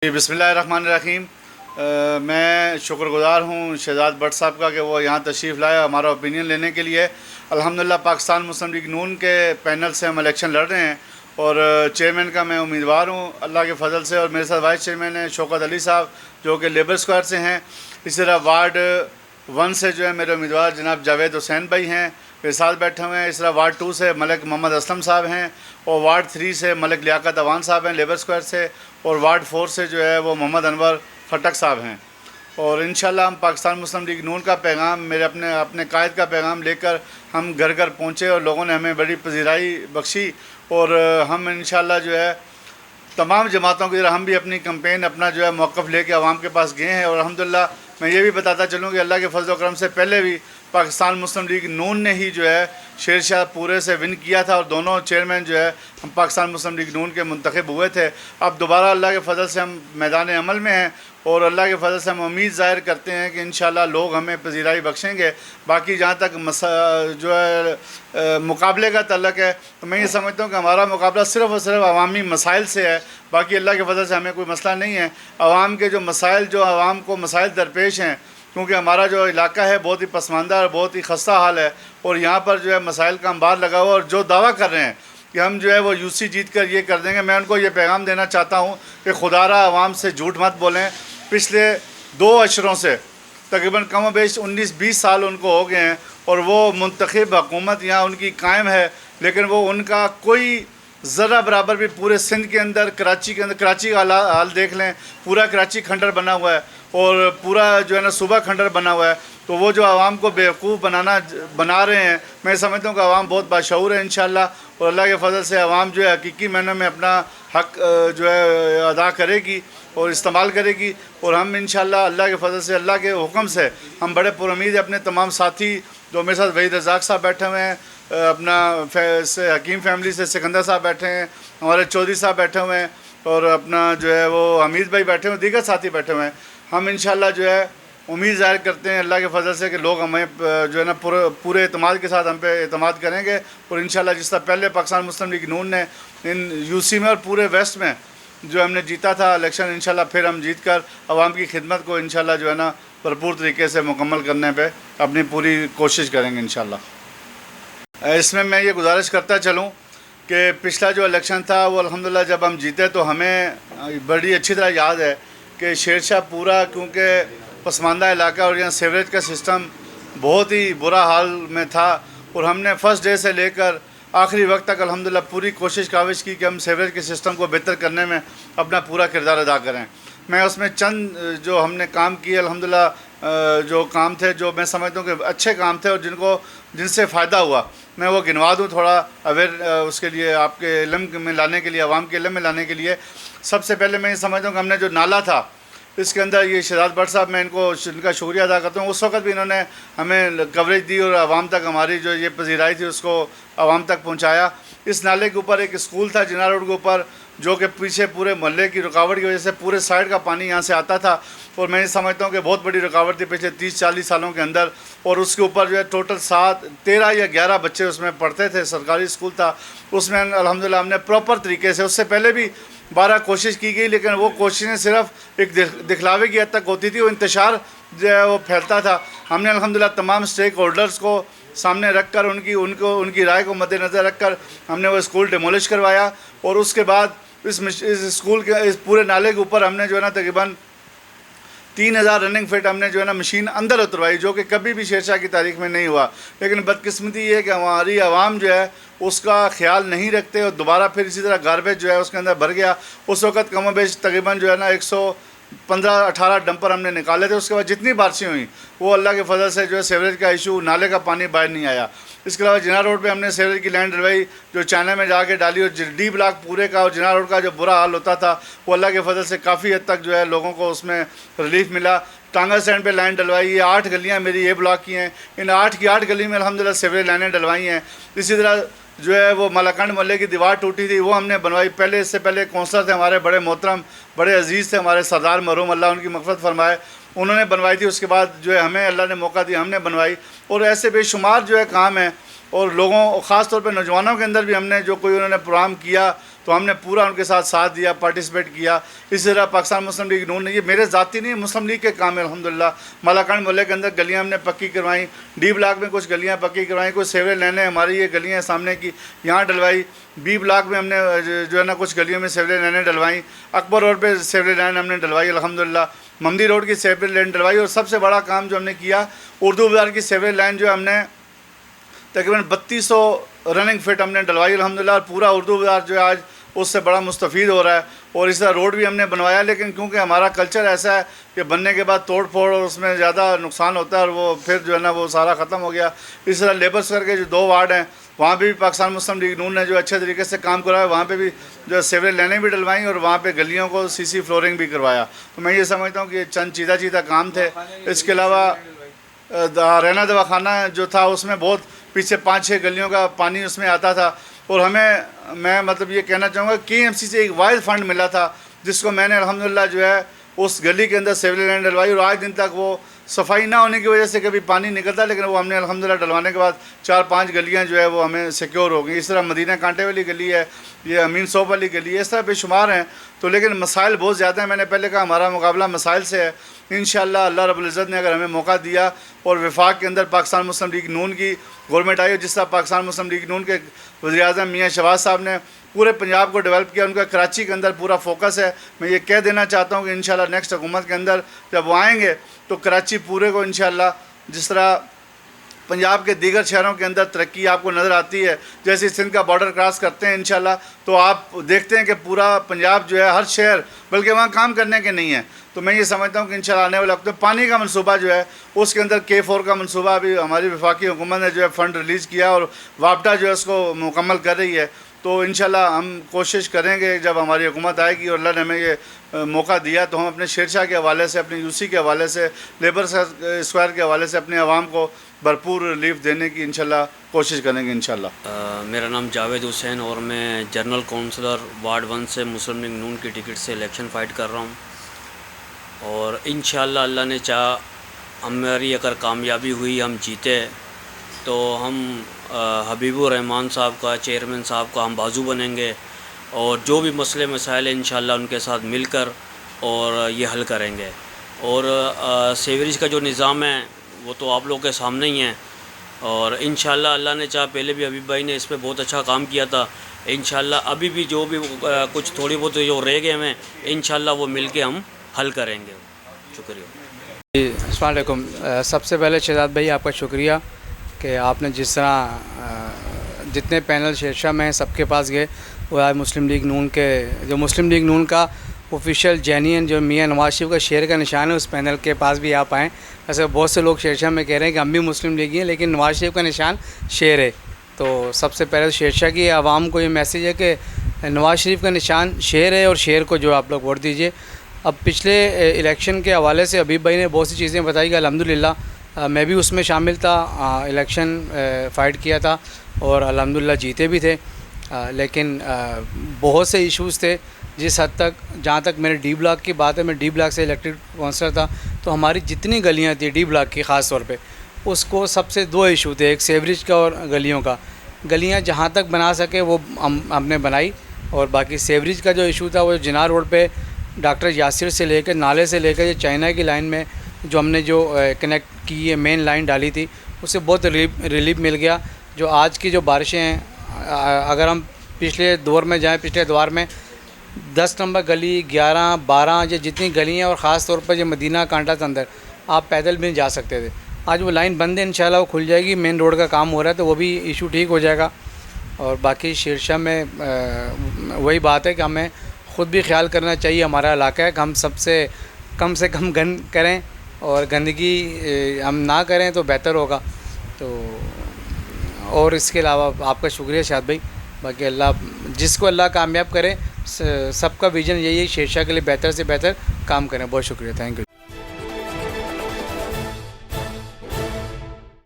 جی बिस्मिल्लाहिर्रहमानिर्रहीम। मैं शुक्रगुज़ार हूँ शहजाद भट्ट साहब का कि वो यहाँ तशरीफ़ लाया हमारा ओपिनियन लेने के लिए। अल्हम्दुलिल्लाह पाकिस्तान मुस्लिम लीग नून के पैनल से हम इलेक्शन लड़ रहे हैं और चेयरमैन का मैं उम्मीदवार हूँ अल्लाह के फ़ज़ल से। और मेरे साथ वाइस चेयरमैन हैं शौकत अली साहब जो कि लेबर स्क्वायर से हैं। इसी तरह वार्ड 1 से जो है मेरे उम्मीदवार जनाब जावेद हुसैन भाई हैं, मेरे साथ बैठे हुए हैं। इस तरह वार्ड 2 से मलिक मोहम्मद असलम साहब हैं और वार्ड 3 से मलिक लियाकत अवान साहब हैं लेबर स्क्वायर से। और वार्ड 4 से जो है वो मोहम्मद अनवर फटक साहब हैं। और इंशाल्लाह हम पाकिस्तान मुस्लिम लीग नून का पैगाम मेरे अपने कायद का पैगाम लेकर हम घर घर पहुँचे और लोगों ने हमें बड़ी पजीराई बख्शी। और हम इंशाल्लाह जो है तमाम जमातों की तरह हम भी अपनी कैंपेन अपना जो है मौक़िफ़ लेके आवाम के पास गए हैं। और अल्हम्दुलिल्लाह मैं ये भी बताता चलूँ कि अल्लाह के फजल करम से पहले भी पाकिस्तान मुस्लिम लीग नून ने ही जो है शेर शाह पूरे से विन किया था और दोनों चेयरमैन जो है हम पाकिस्तान मुस्लिम लीग नून के मुंतखब हुए थे। अब दोबारा अल्लाह के फजल से हम मैदान अमल में हैं और अल्लाह के फजल से हम उम्मीद ज़ाहिर करते हैं कि इंशाल्लाह लोग हमें पजीराई बख्शेंगे। बाकी जहाँ तक जो है मुकाबले का तल्लक है तो मैं ये समझता हूँ कि हमारा मुकाबला सिर्फ़ और सिर्फ अवामी मसाइल से है। बाकी अल्लाह के फजल से हमें कोई मसला नहीं है। आवाम के जो मसाइल जो आवाम को मसाइल दरपेश हैं, क्योंकि हमारा जो इलाका है बहुत ही पसमानदा और बहुत ही खस्ता हाल है और यहाँ पर जो है मसाइल का अंबार लगा हुआ। और जो दावा कर रहे हैं कि हम जो है वो यूसी जीत कर ये कर देंगे, मैं उनको ये पैगाम देना चाहता हूँ कि खुदारा आवाम से झूठ मत बोलें। पिछले 2 अशरों से तकरीबन कम व बेश 19-20 साल उनको हो गए हैं और वो मुंतखब हुकूमत यहाँ उनकी कायम है, लेकिन वो उनका कोई ज़रा बराबर भी पूरे सिंध के अंदर कराची का हाल देख लें, पूरा कराची खंडर बना हुआ है और पूरा जो है ना सूबा खंडर बना हुआ है। तो वो जो आवाम को बेवकूफ़ बना रहे हैं, मैं समझता हूँ कि आवाम बहुत बाशऊर है इंशाल्लाह। और अल्लाह के फजल से आवाम जो है हकीकी मायने में अपना हक़ जो है अदा करेगी और इस्तेमाल करेगी। और हम इंशाल्लाह अल्लाह के फजल से अल्लाह के हुक्म से हम बड़े पुरुम्मीद अपने तमाम साथी जो मेरे साथ वहीद रज़ाक साहब बैठे हुए हैं, अपना हकीम फैमिली से सिकंदर साहब बैठे हैं, हमारे चौधरी साहब बैठे हुए हैं और अपना जो है वो हमीद भाई बैठे हुए, दीगर साथी बैठे हुए हैं। हम इंशाल्लाह जो है उम्मीद ज़ाहिर करते हैं अल्लाह के फजल से कि लोग हमें जो है ना पूरे एतमाद के साथ हम पे एतमाद करेंगे। और इंशाल्लाह जिस तरह पहले पाकिस्तान मुस्लिम लीग नून ने इन यूसी में और पूरे वेस्ट में जो हमने जीता था इलेक्शन, इंशाल्लाह फिर हम जीत कर आवाम की खिदमत को इंशाल्लाह जो है ना भरपूर तरीके से मुकम्मल करने पे अपनी पूरी कोशिश करेंगे इंशाल्लाह। इसमें मैं ये गुजारिश करता चलूँ कि पिछला जो इलेक्शन था वो अल्हम्दुलिल्लाह जब हम जीते तो हमें बड़ी अच्छी तरह याद है कि शेर शाह पूरा क्योंकि पसमानदा इलाका और यहाँ सीवरेज का सिस्टम बहुत ही बुरा हाल में था और हमने फर्स्ट डे से लेकर आखिरी वक्त तक अल्हम्दुलिल्लाह पूरी कोशिश काविश की कि हम सीवरेज के सिस्टम को बेहतर करने में अपना पूरा किरदार अदा करें। मैं उसमें चंद जो हमने काम किए अल्हम्दुलिल्लाह जो काम थे जो मैं समझता हूँ कि अच्छे काम थे और जिनसे फ़ायदा हुआ मैं वो गिनवा दूँ थोड़ा अवेयर उसके लिए आपके इल्म में लाने के लिए, आवाम के इल्म में लाने के लिए। सबसे पहले मैं ये समझता हूँ कि हमने जो नाला था इसके अंदर ये शहजाद भट्ट साहब मैं इनका शुक्रिया अदा करता हूँ। उस वक्त भी इन्होंने हमें कवरेज दी और आवाम तक हमारी जो ये पजीराई थी उसको आवाम तक पहुँचाया। इस नाले के ऊपर एक स्कूल था जिना रोड के ऊपर जो कि पीछे पूरे मोहल्ले की रुकावट की वजह से पूरे साइड का पानी यहाँ से आता था और मैं ये समझता हूँ कि बहुत बड़ी रुकावट थी पिछले 30-40 सालों के अंदर। और उसके ऊपर जो है टोटल 13 या 11 बच्चे उसमें पढ़ते थे, सरकारी स्कूल था उसमें अल्हम्दुलिल्लाह हमने प्रॉपर तरीके से, उससे पहले भी 12 कोशिश की गई लेकिन वो कोशिशें सिर्फ एक दिखलावे की हद तक होती थी, वो इंतशार जो है वो फैलता था। हमने अल्हम्दुलिल्लाह तमाम स्टेक होल्डर्स को सामने रख कर उनकी राय को मद्देनज़र रख कर हमने वो स्कूल डिमोलिश करवाया। और उसके बाद इस स्कूल के इस पूरे नाले के ऊपर हमने जो है ना तकरीबन 3000 रनिंग फिट हमने जो है ना मशीन अंदर उतरवाई जो कि कभी भी शेरशाह की तारीख में नहीं हुआ। लेकिन बदकिस्मती ये है कि हमारी आवाम जो है उसका ख्याल नहीं रखते और दोबारा फिर इसी तरह गार्बेज जो है उसके अंदर भर गया। उस वक्त कम बेश तकरीबन जो है ना 115-18 डंपर हमने निकाले थे। उसके बाद जितनी बारिशें हुई वो अल्लाह के फजल से जो है सीवरेज का इशू, नाले का पानी बाहर नहीं आया। इसके अलावा जिना रोड पे हमने सीवरेज की लाइन डलवाई जो चाइना में जाके डाली और डी ब्लॉक पूरे का और जिना रोड का जो बुरा हाल होता था वो अल्लाह के फजल से काफ़ी हद तक जो है लोगों को उसमें रिलीफ मिला। टांगा स्टैंड पे लाइन डलवाई, ये 8 गलियाँ मेरी ए ब्लॉक की हैं, इन 8 की 8 गली में अल्हम्दुलिल्लाह सीवरेज लाइनें डलवाई हैं। इसी तरह जो है वो मलाकंड मोहल्ले की दीवार टूटी थी वो हमने बनवाई। इससे पहले कौंसलर थे हमारे बड़े मोहतरम, बड़े अजीज़ थे हमारे सरदार मरहूम अल्लाह उनकी मग़फ़िरत फरमाए, उन्होंने बनवाई थी। उसके बाद जो है हमें अल्लाह ने मौका दिया, हमने बनवाई। और ऐसे बेशुमार जो है काम है और लोगों ख़ास तौर पे नौजवानों के अंदर भी हमने जो कोई उन्होंने प्रोग्राम किया تو ہم نے پورا ان کے ساتھ دیا، پارٹیسپیٹ کیا. اسی طرح پاکستان مسلم لیگ نون نے، یہ میرے ذاتی نہیں، مسلم لیگ کے کام ہے الحمدللہ. مالاکنڈ محلے کے اندر گلیاں ہم نے پکی کروائیں، ڈی بلاک میں کچھ گلیاں پکی کروائیں، کچھ سیوریج لائنیں ہماری یہ گلیاں سامنے کی یہاں ڈلوائی. بی بلاک میں ہم نے جو ہے نا کچھ گلیوں میں سیوریج لائنیں ڈلوائیں. اکبر روڈ پہ سیوریج لائن ہم نے ڈلوائی الحمدللہ. ممدی روڈ کی سیوریج لائن ڈلوائی. اور سب سے بڑا کام جو ہم نے کیا، اردو بازار کی سیوریج لائن جو ہم نے تقریباً 3200 رننگ فٹ ہم نے ڈلوائی الحمدللہ. اور پورا اردو بازار جو ہے آج اس سے بڑا مستفید ہو رہا ہے. اور اس طرح روڈ بھی ہم نے بنوایا، لیکن کیونکہ ہمارا کلچر ایسا ہے کہ بننے کے بعد توڑ پھوڑ اور اس میں زیادہ نقصان ہوتا ہے، اور وہ پھر جو ہے نا وہ سارا ختم ہو گیا. اس طرح لیبر سکر کے جو 2 وارڈ ہیں وہاں بھی پاکستان مسلم لیگ نون نے جو اچھے طریقے سے کام کرایا، وہاں پہ بھی جو سیوریج لائنیں بھی ڈلوائیں اور وہاں پہ گلیوں کو سی فلورنگ بھی کروایا. تو میں یہ سمجھتا ہوں کہ یہ چند چیدہ کام تھے. اس کے علاوہ رینا دواخانہ جو تھا اس میں بہت پیچھے 5-6 گلیوں کا پانی اس میں آتا تھا. اور میں مطلب یہ کہنا چاہوں گا KMC سے ایک واحد فنڈ ملا تھا جس کو میں نے الحمدللہ جو ہے اس گلی کے اندر سیوریج لائن ڈلوائی. اور آج دن تک وہ صفائی نہ ہونے کی وجہ سے کبھی پانی نکلتا، لیکن وہ ہم نے الحمدللہ ڈلوانے کے بعد 4-5 گلیاں جو ہے وہ ہمیں سیکیور ہو گئی. اس طرح مدینہ کانٹے والی گلی ہے، یہ امین صوب والی گلی ہے، اس طرح بے شمار ہیں. تو لیکن مسائل بہت زیادہ ہیں. میں نے پہلے کہا ہمارا مقابلہ مسائل سے ہے. انشاءاللہ اللہ رب العزت نے اگر ہمیں موقع دیا اور وفاق کے اندر پاکستان مسلم لیگ نون کی گورنمنٹ آئی، جس طرح پاکستان مسلم لیگ نون کے وزیر اعظم میاں شہباز صاحب نے پورے پنجاب کو ڈیولپ کیا، ان کا کراچی کے اندر پورا فوکس ہے. میں یہ کہہ دینا چاہتا ہوں کہ انشاءاللہ نیکسٹ حکومت کے اندر جب وہ آئیں گے تو کراچی پورے کو انشاءاللہ جس طرح پنجاب کے دیگر شہروں کے اندر ترقی آپ کو نظر آتی ہے، جیسے سندھ کا بارڈر کراس کرتے ہیں انشاءاللہ تو آپ دیکھتے ہیں کہ پورا پنجاب جو ہے ہر شہر بلکہ وہاں کام کرنے کے نہیں ہے. تو میں یہ سمجھتا ہوں کہ انشاءاللہ آنے والے وقت میں پانی کا منصوبہ جو ہے اس کے اندر K4 کا منصوبہ ابھی ہماری وفاقی حکومت نے جو ہے فنڈ ریلیز کیا اور وابٹا جو ہے اس کو مکمل کر رہی ہے. تو انشاءاللہ ہم کوشش کریں گے جب ہماری حکومت آئے گی اور اللہ نے ہمیں یہ موقع دیا تو ہم اپنے شیرشاہ کے حوالے سے، اپنے UC کے حوالے سے، لیبر اسکوائر کے حوالے سے اپنے عوام کو بھرپور ریلیف دینے کی انشاءاللہ کوشش کریں گے انشاءاللہ. میرا نام جاوید حسین اور میں جنرل کونسلر وارڈ 1 سے مسلم لیگ نون کی ٹکٹ سے الیکشن فائٹ کر رہا ہوں. اور انشاءاللہ اللہ نے چاہا ہماری اگر کامیابی ہوئی، ہم جیتے تو ہم حبیب الرحمان صاحب کا، چیئرمین صاحب کا ہم بازو بنیں گے اور جو بھی مسئلے مسائل ہیں انشاءاللہ ان کے ساتھ مل کر اور یہ حل کریں گے. اور سیوریج کا جو نظام ہے وہ تو آپ لوگوں کے سامنے ہی ہیں. اور انشاءاللہ اللہ نے چاہا پہلے بھی حبیب بھائی نے اس پہ بہت اچھا کام کیا تھا. انشاءاللہ ابھی بھی جو بھی کچھ تھوڑی بہت جو رہ گئے ہیں انشاءاللہ وہ مل کے ہم حل کریں گے. شکریہ. جی السلام علیکم. سب سے پہلے شہزاد بھائی آپ کا شکریہ کہ آپ نے جس طرح جتنے پینل شیرشاہ میں ہیں سب کے پاس گئے. وہ آج مسلم لیگ نون کے جو مسلم لیگ نون کا آفیشیل جینین جو میاں نواز شریف کا شیر کا نشان ہے اس پینل کے پاس بھی آپ آئیں. ایسے بہت سے لوگ شیرشاہ میں کہہ رہے ہیں کہ ہم بھی مسلم لیگی ہیں لیکن نواز شریف کا نشان شیر ہے. تو سب سے پہلے شیرشاہ کی عوام کو یہ میسیج ہے کہ نواز شریف کا نشان شیر ہے اور شیر کو جو آپ لوگ ووٹ دیجیے. اب پچھلے الیکشن کے حوالے سے حبیب بھائی نے بہت سی چیزیں بتائی کہ الحمدللہ میں بھی اس میں شامل تھا، الیکشن فائٹ کیا تھا اور الحمدللہ جیتے بھی تھے. لیکن بہت سے ایشوز تھے جس حد تک جہاں تک میرے ڈی بلاک کی بات ہے، میں ڈی بلاک سے الیکٹڈ کونسلر تھا تو ہماری جتنی گلیاں تھیں ڈی بلاک کی خاص طور پہ اس کو سب سے 2 ایشو تھے، ایک سیوریج کا اور گلیوں کا. گلیاں جہاں تک بنا سکے وہ ہم نے بنائی اور باقی سیوریج کا جو ایشو تھا وہ جناح روڈ پہ ڈاکٹر یاسر سے لے کے نالے سے لے کے یہ چائنا کی لائن میں جو ہم نے جو کنیکٹ کی ہے مین لائن ڈالی تھی اس سے بہت ریلیف مل گیا. جو آج کی جو بارشیں ہیں اگر ہم پچھلے دور میں جائیں، پچھلے اتوار میں 10 نمبر گلی 11 12 یہ جتنی گلی ہیں اور خاص طور پر یہ مدینہ کانٹا کے اندر آپ پیدل بھی نہیں جا سکتے تھے. آج وہ لائن بند ہے، انشاءاللہ وہ کھل جائے گی. مین روڈ کا کام ہو رہا ہے تو وہ بھی ایشو ٹھیک ہو جائے گا. اور باقی شیرشاہ میں وہی بات ہے کہ ہمیں خود بھی خیال کرنا چاہیے، ہمارا علاقہ ہے کہ ہم سب سے کم گند کریں اور گندگی ہم نہ کریں تو بہتر ہوگا. تو اور اس کے علاوہ آپ کا شکریہ شاد بھائی. باقی اللہ جس کو اللہ کامیاب کرے، سب کا ویژن یہی ہے شیرشاہ کے لیے بہتر سے بہتر کام کریں. بہت شکریہ، تھینک یو.